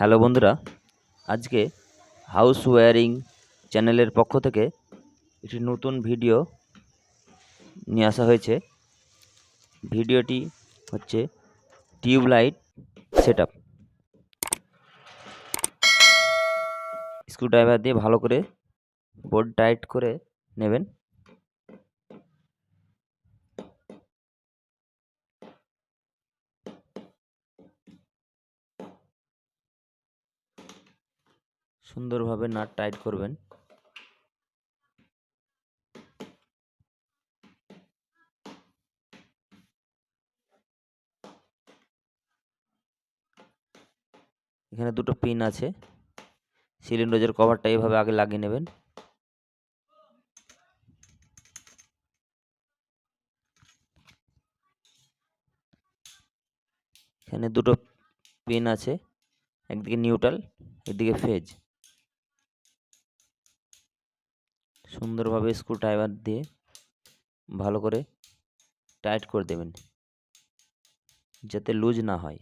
Hello বন্ধুরা, আজকে house wiring চ্যানেলের পক্ষ থেকে একটি নতুন ভিডিও নিয়ে আসা হয়েছে। ভিডিওটি হচ্ছে টিউবলাইট সেটআপ। স্ক্রুড্রাইভার দিয়ে ভালো করে বোল্ট টাইট করে নেবেন। সুন্দরভাবে নাট টাইট করবেন। এখানে দুটো পিন আছে। সিলিন্ডারের কভারটা এইভাবে আগে লাগিয়ে নেবেন। এখানে দুটো পিন আছে, একদিকে নিউট্রাল, একদিকে ফেজ। সুন্দরভাবে স্ক্রুড্রাইভার দিয়ে ভালো করে টাইট করে দেবেন যাতে লুজ না হয়।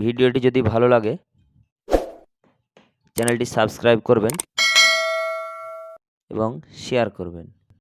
ভিডিওটি যদি ভালো লাগে চ্যানেলটি সাবস্ক্রাইব করবেন এবং শেয়ার করবেন।